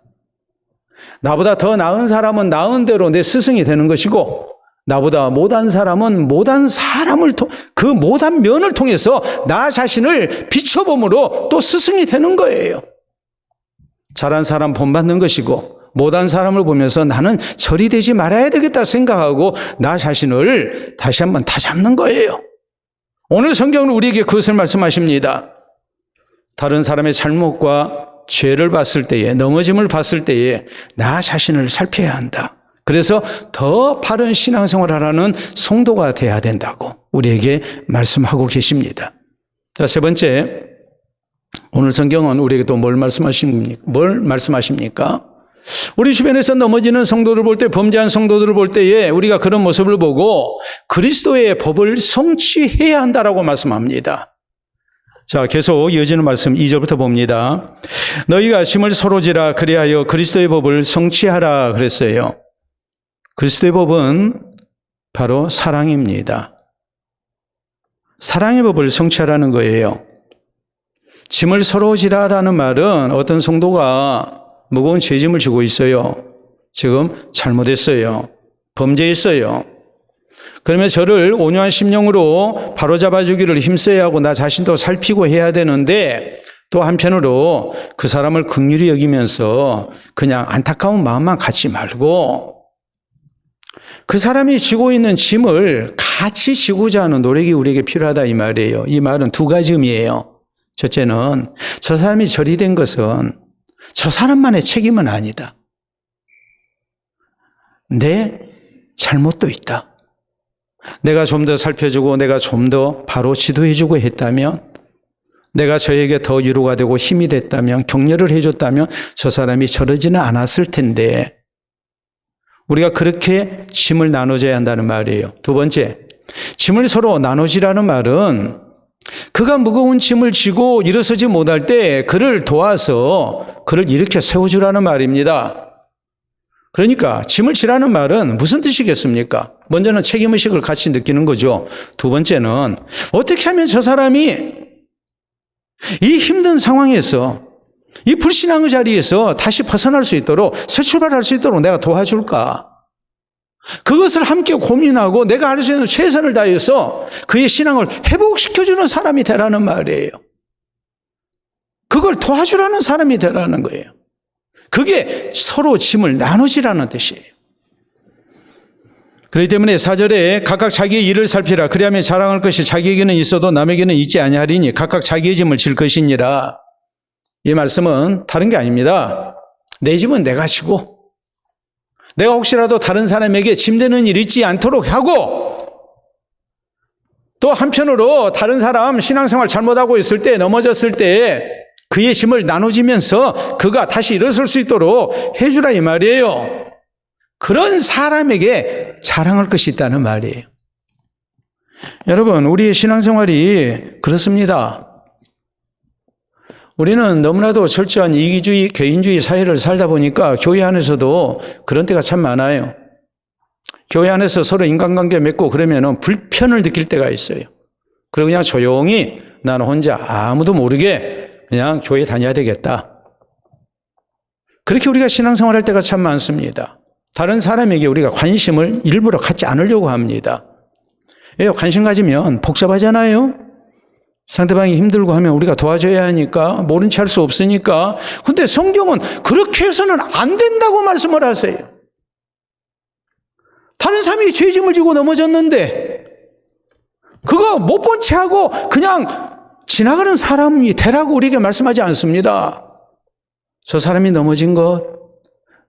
나보다 더 나은 사람은 나은 대로 내 스승이 되는 것이고 나보다 못한 사람은 못한 사람을 그 못한 면을 통해서 나 자신을 비춰봄으로 또 스승이 되는 거예요. 잘한 사람 본받는 것이고 못한 사람을 보면서 나는 저리 되지 말아야 되겠다 생각하고 나 자신을 다시 한번 다잡는 거예요. 오늘 성경은 우리에게 그것을 말씀하십니다. 다른 사람의 잘못과 죄를 봤을 때에, 넘어짐을 봤을 때에 나 자신을 살펴야 한다. 그래서 더 바른 신앙생활을 하라는 성도가 돼야 된다고 우리에게 말씀하고 계십니다. 자, 세 번째, 오늘 성경은 우리에게 또 뭘 말씀하십니까? 우리 주변에서 넘어지는 성도를 볼 때, 범죄한 성도들을 볼 때에 우리가 그런 모습을 보고 그리스도의 법을 성취해야 한다라고 말씀합니다. 자, 계속 이어지는 말씀 2절부터 봅니다. 너희가 짐을 서로 지라 그리하여 그리스도의 법을 성취하라 그랬어요. 그리스도의 법은 바로 사랑입니다. 사랑의 법을 성취하라는 거예요. 짐을 서로 지라라는 말은 어떤 성도가 무거운 죄짐을 지고 있어요. 지금 잘못했어요. 범죄했어요. 그러면 저를 온유한 심령으로 바로잡아 주기를 힘써야 하고 나 자신도 살피고 해야 되는데 또 한편으로 그 사람을 긍휼히 여기면서 그냥 안타까운 마음만 갖지 말고 그 사람이 지고 있는 짐을 같이 지고자 하는 노력이 우리에게 필요하다 이 말이에요. 이 말은 두 가지 의미예요. 첫째는 저 사람이 절이 된 것은 저 사람만의 책임은 아니다. 내 잘못도 있다. 내가 좀 더 살펴주고 내가 좀 더 바로 지도해주고 했다면, 내가 저에게 더 위로가 되고 힘이 됐다면, 격려를 해줬다면 저 사람이 저러지는 않았을 텐데, 우리가 그렇게 짐을 나눠줘야 한다는 말이에요. 두 번째, 짐을 서로 나눠지라는 말은 그가 무거운 짐을 지고 일어서지 못할 때 그를 도와서 그를 일으켜 세워주라는 말입니다. 그러니까 짐을 지라는 말은 무슨 뜻이겠습니까? 먼저는 책임의식을 같이 느끼는 거죠. 두 번째는 어떻게 하면 저 사람이 이 힘든 상황에서, 이 불신앙의 자리에서 다시 벗어날 수 있도록, 새 출발할 수 있도록 내가 도와줄까? 그것을 함께 고민하고 내가 할 수 있는 최선을 다해서 그의 신앙을 회복시켜주는 사람이 되라는 말이에요. 그걸 도와주라는 사람이 되라는 거예요. 그게 서로 짐을 나누지라는 뜻이에요. 그렇기 때문에 4절에 각각 자기의 일을 살피라. 그리하면 자랑할 것이 자기에게는 있어도 남에게는 있지 아니하리니 각각 자기의 짐을 질 것이니라. 이 말씀은 다른 게 아닙니다. 내 짐은 내가 지고 내가 혹시라도 다른 사람에게 짐되는 일이 있지 않도록 하고, 또 한편으로 다른 사람 신앙생활 잘못하고 있을 때, 넘어졌을 때 그의 짐을 나눠지면서 그가 다시 일어설 수 있도록 해주라 이 말이에요. 그런 사람에게 자랑할 것이 있다는 말이에요. 여러분, 우리의 신앙생활이 그렇습니다. 우리는 너무나도 철저한 이기주의, 개인주의 사회를 살다 보니까 교회 안에서도 그런 때가 참 많아요. 교회 안에서 서로 인간관계 맺고 그러면 불편을 느낄 때가 있어요. 그리고 그냥 조용히 나는 혼자 아무도 모르게 그냥 교회 다녀야 되겠다. 그렇게 우리가 신앙생활 할 때가 참 많습니다. 다른 사람에게 우리가 관심을 일부러 갖지 않으려고 합니다. 왜? 관심 가지면 복잡하잖아요. 상대방이 힘들고 하면 우리가 도와줘야 하니까, 모른 체 할 수 없으니까. 근데 성경은 그렇게 해서는 안 된다고 말씀을 하세요. 다른 사람이 죄짐을 지고 넘어졌는데 그거 못 본 채 하고 그냥 지나가는 사람이 되라고 우리에게 말씀하지 않습니다. 저 사람이 넘어진 것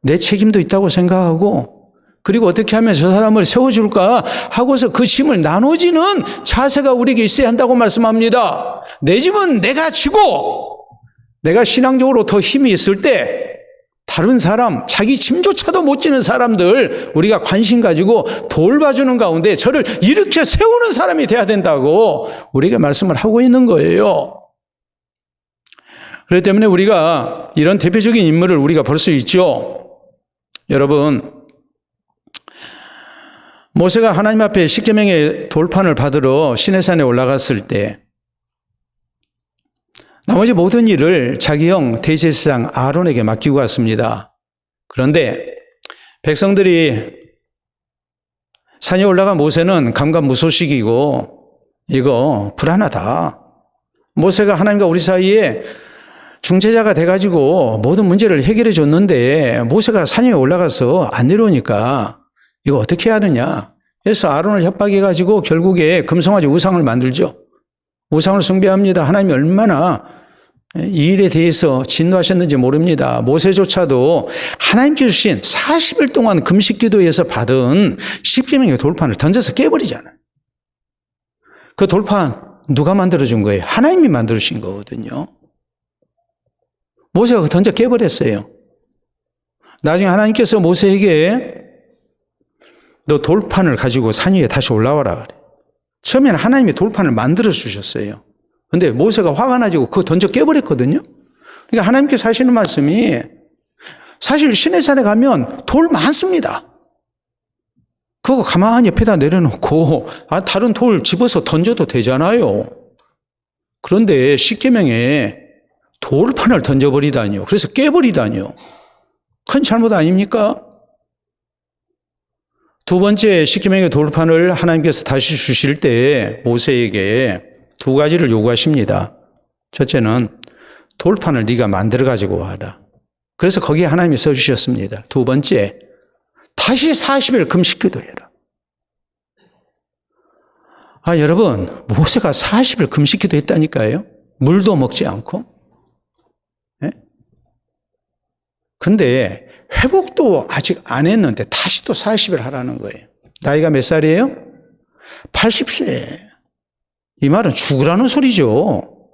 내 책임도 있다고 생각하고, 그리고 어떻게 하면 저 사람을 세워줄까 하고서 그 짐을 나눠지는 자세가 우리에게 있어야 한다고 말씀합니다. 내 짐은 내가 지고 내가 신앙적으로 더 힘이 있을 때 다른 사람, 자기 짐조차도 못 지는 사람들 우리가 관심 가지고 돌봐주는 가운데 저를 일으켜 세우는 사람이 돼야 된다고 우리에게 말씀을 하고 있는 거예요. 그렇기 때문에 우리가 이런 대표적인 인물을 우리가 볼 수 있죠. 여러분, 모세가 하나님 앞에 십계명의 돌판을 받으러 시내산에 올라갔을 때 나머지 모든 일을 자기 형 대제사장 아론에게 맡기고 갔습니다. 그런데 백성들이 산에 올라간 모세는 감감무소식이고 이거 불안하다. 모세가 하나님과 우리 사이에 중재자가 돼가지고 모든 문제를 해결해 줬는데 모세가 산에 올라가서 안 내려오니까 이거 어떻게 해야 하느냐. 그래서 아론을 협박해가지고 결국에 금송아지 우상을 만들죠. 우상을 숭배합니다. 하나님이 얼마나 이 일에 대해서 진노하셨는지 모릅니다. 모세조차도 하나님께 주신 40일 동안 금식 기도에서 받은 십계명의 돌판을 던져서 깨버리잖아요. 그 돌판 누가 만들어준 거예요? 하나님이 만들어주신 거거든요. 모세가 던져 깨버렸어요. 나중에 하나님께서 모세에게 너 돌판을 가지고 산 위에 다시 올라와라 그래. 처음에는 하나님이 돌판을 만들어 주셨어요. 근데 모세가 화가 나지고 그거 던져 깨버렸거든요. 그러니까 하나님께서 하시는 말씀이 사실 시내산에 가면 돌 많습니다. 그거 가만히 옆에다 내려놓고 다른 돌 집어서 던져도 되잖아요. 그런데 십계명에 돌판을 던져버리다니요. 그래서 깨버리다니요. 큰 잘못 아닙니까? 두 번째 십계명의 돌판을 하나님께서 다시 주실 때 모세에게 두 가지를 요구하십니다. 첫째는 돌판을 네가 만들어 가지고 와라. 그래서 거기에 하나님이 써주셨습니다. 두 번째, 다시 40일 금식기도 해라. 여러분, 모세가 40일 금식기도 했다니까요. 물도 먹지 않고. 네? 근데 회복도 아직 안 했는데 다시 또 40일 하라는 거예요. 나이가 몇 살이에요? 80세. 이 말은 죽으라는 소리죠.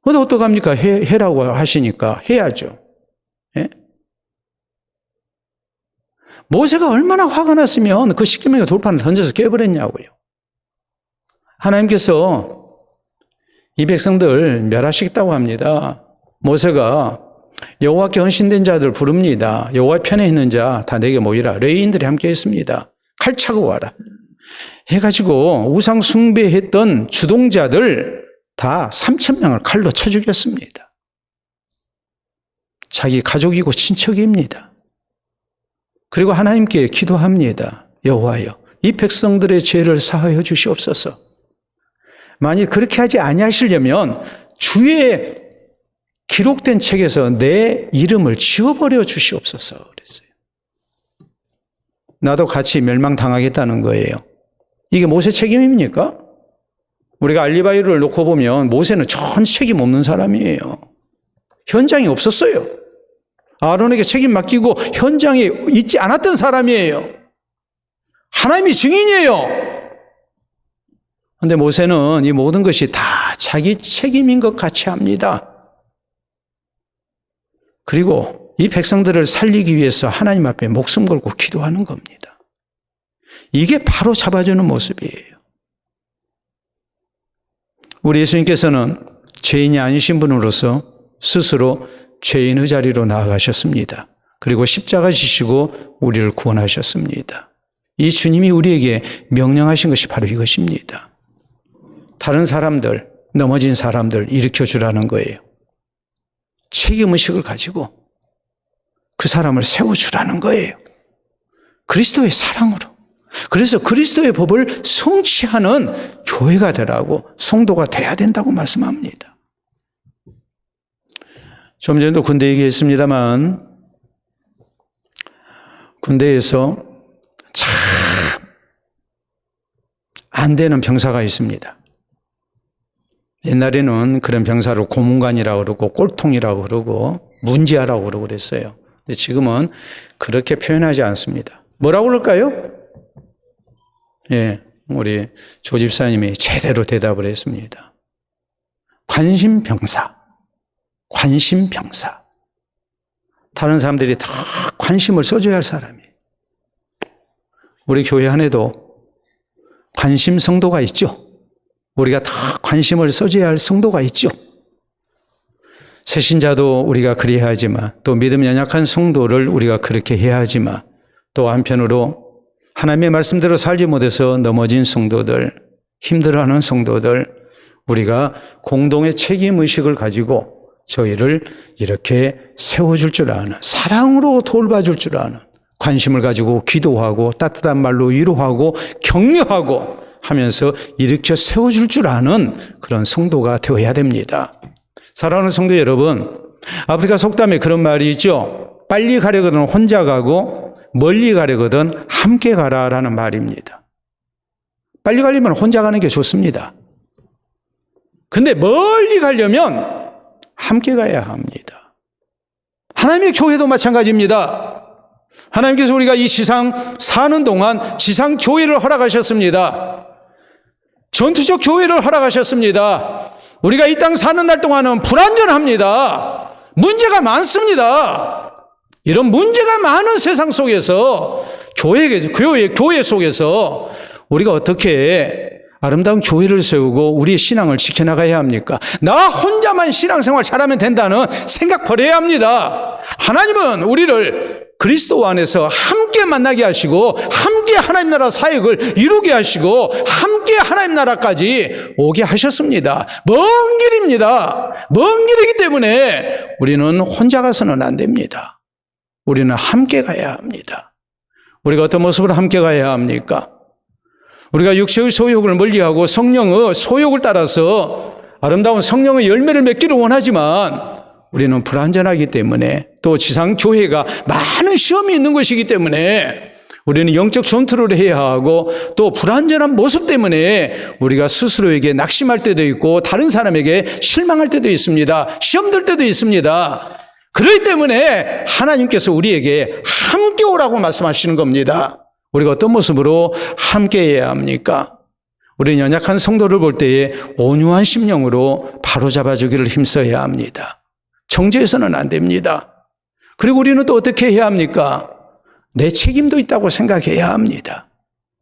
근데 어떡합니까? 해라고 하시니까 해야죠. 예? 모세가 얼마나 화가 났으면 그 십계명의 돌판을 던져서 깨버렸냐고요. 하나님께서 이 백성들 멸하시겠다고 합니다. 모세가 여호와께 헌신된 자들 부릅니다. 여호와 편에 있는 자 다 내게 모이라. 레위인들이 함께 했습니다. 칼 차고 와라. 해가지고 우상 숭배했던 주동자들 다 3,000명을 칼로 쳐 죽였습니다. 자기 가족이고 친척입니다. 그리고 하나님께 기도합니다. 여호와여, 이 백성들의 죄를 사하여 주시옵소서. 만일 그렇게 하지 아니하시려면 주의 기록된 책에서 내 이름을 지워버려 주시옵소서 그랬어요. 나도 같이 멸망당하겠다는 거예요. 이게 모세 책임입니까? 우리가 알리바이를 놓고 보면 모세는 전 책임 없는 사람이에요. 현장이 없었어요. 아론에게 책임 맡기고 현장에 있지 않았던 사람이에요. 하나님이 증인이에요. 그런데 모세는 이 모든 것이 다 자기 책임인 것 같이 합니다. 그리고 이 백성들을 살리기 위해서 하나님 앞에 목숨 걸고 기도하는 겁니다. 이게 바로 잡아주는 모습이에요. 우리 예수님께서는 죄인이 아니신 분으로서 스스로 죄인의 자리로 나아가셨습니다. 그리고 십자가 지시고 우리를 구원하셨습니다. 이 주님이 우리에게 명령하신 것이 바로 이것입니다. 다른 사람들, 넘어진 사람들 일으켜주라는 거예요. 책임의식을 가지고 그 사람을 세워주라는 거예요. 그리스도의 사랑으로. 그래서 그리스도의 법을 성취하는 교회가 되라고, 성도가 돼야 된다고 말씀합니다. 좀 전에도 군대 얘기했습니다만 군대에서 참 안 되는 병사가 있습니다. 옛날에는 그런 병사를 고문관이라고 그러고 꼴통이라고 그러고 문제아라고 그러고 그랬어요. 근데 지금은 그렇게 표현하지 않습니다. 뭐라고 그럴까요? 예, 우리 조 집사님이 제대로 대답을 했습니다. 관심병사. 관심병사. 다른 사람들이 다 관심을 써줘야 할 사람이에요. 우리 교회 안에도 관심 성도가 있죠. 우리가 다 관심을 써줘야 할 성도가 있죠. 새신자도 우리가 그래야 하지만, 또 믿음 연약한 성도를 우리가 그렇게 해야 하지만, 또 한편으로 하나님의 말씀대로 살지 못해서 넘어진 성도들, 힘들어하는 성도들, 우리가 공동의 책임의식을 가지고 저희를 이렇게 세워줄 줄 아는, 사랑으로 돌봐줄 줄 아는, 관심을 가지고 기도하고 따뜻한 말로 위로하고 격려하고 하면서 일으켜 세워줄 줄 아는 그런 성도가 되어야 됩니다. 사랑하는 성도 여러분, 아프리카 속담에 그런 말이 있죠. 빨리 가려거든 혼자 가고 멀리 가려거든 함께 가라라는 말입니다. 빨리 가려면 혼자 가는 게 좋습니다. 근데 멀리 가려면 함께 가야 합니다. 하나님의 교회도 마찬가지입니다. 하나님께서 우리가 이 지상 사는 동안 지상 교회를 허락하셨습니다. 전투적 교회를 허락하셨습니다. 우리가 이 땅 사는 날 동안은 불완전합니다. 문제가 많습니다. 이런 문제가 많은 세상 속에서 교회 속에서 우리가 어떻게 아름다운 교회를 세우고 우리의 신앙을 지켜나가야 합니까? 나 혼자만 신앙생활 잘하면 된다는 생각 버려야 합니다. 하나님은 우리를 그리스도 안에서 함께 만나게 하시고 함께 하나님 나라 사역을 이루게 하시고 함께 하나님 나라까지 오게 하셨습니다. 먼 길입니다. 먼 길이기 때문에 우리는 혼자 가서는 안 됩니다. 우리는 함께 가야 합니다. 우리가 어떤 모습으로 함께 가야 합니까? 우리가 육체의 소욕을 멀리하고 성령의 소욕을 따라서 아름다운 성령의 열매를 맺기를 원하지만 우리는 불완전하기 때문에 또 지상교회가 많은 시험이 있는 것이기 때문에 우리는 영적 전투를 해야 하고 또 불완전한 모습 때문에 우리가 스스로에게 낙심할 때도 있고 다른 사람에게 실망할 때도 있습니다. 시험될 때도 있습니다. 그렇기 때문에 하나님께서 우리에게 함께 오라고 말씀하시는 겁니다. 우리가 어떤 모습으로 함께 해야 합니까? 우리는 연약한 성도를 볼 때에 온유한 심령으로 바로잡아주기를 힘써야 합니다. 정죄해서는 안 됩니다. 그리고 우리는 또 어떻게 해야 합니까? 내 책임도 있다고 생각해야 합니다.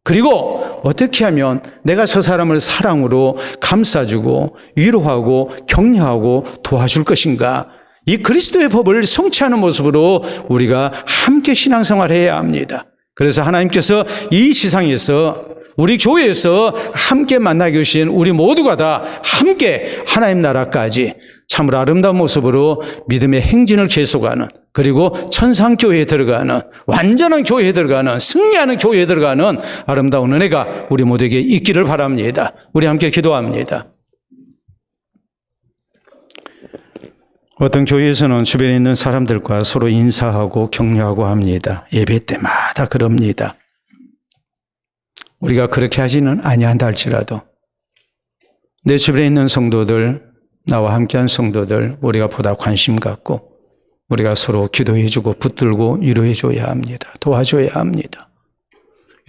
그리고 어떻게 하면 내가 저 사람을 사랑으로 감싸주고 위로하고 격려하고 도와줄 것인가? 이 그리스도의 법을 성취하는 모습으로 우리가 함께 신앙생활해야 합니다. 그래서 하나님께서 이 세상에서 우리 교회에서 함께 만나게 하신 우리 모두가 다 함께 하나님 나라까지 참으로 아름다운 모습으로 믿음의 행진을 계속하는, 그리고 천상교회에 들어가는, 완전한 교회에 들어가는, 승리하는 교회에 들어가는 아름다운 은혜가 우리 모두에게 있기를 바랍니다. 우리 함께 기도합니다. 어떤 교회에서는 주변에 있는 사람들과 서로 인사하고 격려하고 합니다. 예배 때마다 그럽니다. 우리가 그렇게 하지는 아니한다 할지라도 내 주변에 있는 성도들, 나와 함께한 성도들, 우리가 보다 관심 갖고 우리가 서로 기도해주고 붙들고 위로해줘야 합니다. 도와줘야 합니다.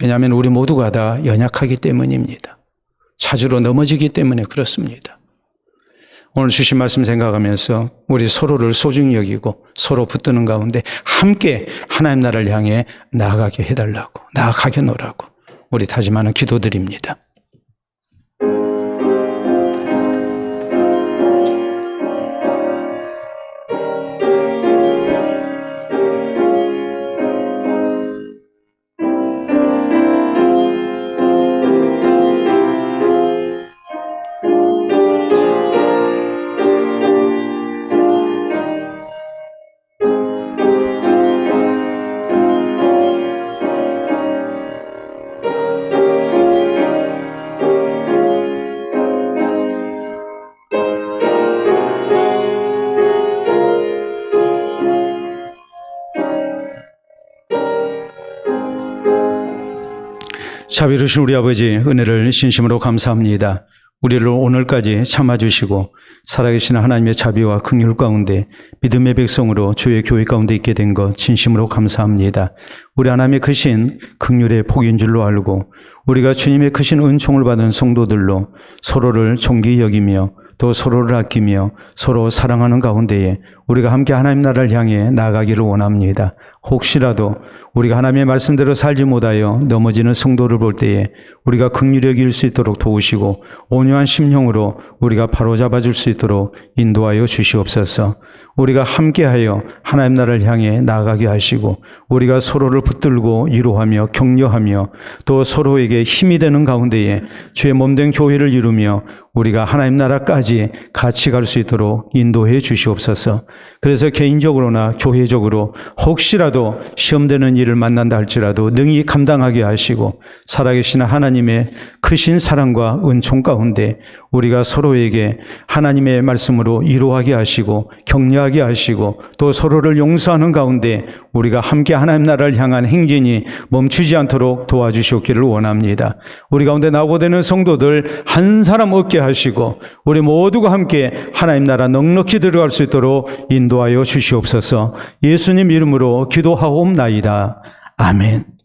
왜냐하면 우리 모두가 다 연약하기 때문입니다. 자주로 넘어지기 때문에 그렇습니다. 오늘 주신 말씀 생각하면서 우리 서로를 소중히 여기고 서로 붙드는 가운데 함께 하나님 나라를 향해 나아가게 해달라고, 나아가게 놓으라고 우리 다짐하는 기도드립니다. 자비로우신 우리 아버지, 은혜를 진심으로 감사합니다. 우리를 오늘까지 참아주시고 살아계신 하나님의 자비와 긍휼 가운데 믿음의 백성으로 주의 교회 가운데 있게 된 것 진심으로 감사합니다. 우리 하나님의 크신 긍휼의 복인 줄로 알고 우리가 주님의 크신 은총을 받은 성도들로 서로를 존귀히 여기며 또 서로를 아끼며 서로 사랑하는 가운데에 우리가 함께 하나님 나라를 향해 나아가기를 원합니다. 혹시라도 우리가 하나님의 말씀대로 살지 못하여 넘어지는 성도를 볼 때에 우리가 긍휼히 여길 수 있도록 도우시고 온유한 심령으로 우리가 바로잡아 줄 수 있도록 인도하여 주시옵소서. 우리가 함께하여 하나님 나라를 향해 나아가게 하시고 우리가 서로를 붙들고 위로하며 격려하며 또 서로에게 힘이 되는 가운데에 주의 몸된 교회를 이루며 우리가 하나님 나라까지 같이 갈 수 있도록 인도해 주시옵소서. 그래서 개인적으로나 교회적으로 혹시라도 시험되는 일을 만난다 할지라도 능히 감당하게 하시고 살아계신 하나님의 크신 사랑과 은총 가운데 우리가 서로에게 하나님의 말씀으로 위로하게 하시고 격려하게 하시고 또 서로를 용서하는 가운데 우리가 함께 하나님 나라를 향한 행진이 멈추지 않도록 도와주시옵기를 원합니다. 우리 가운데 나오고되는 성도들 한 사람 얻게 하시고 우리 모두가 함께 하나님 나라 넉넉히 들어갈 수 있도록 인도하여 주시옵소서. 예수님 이름으로 기도하옵나이다. 아멘.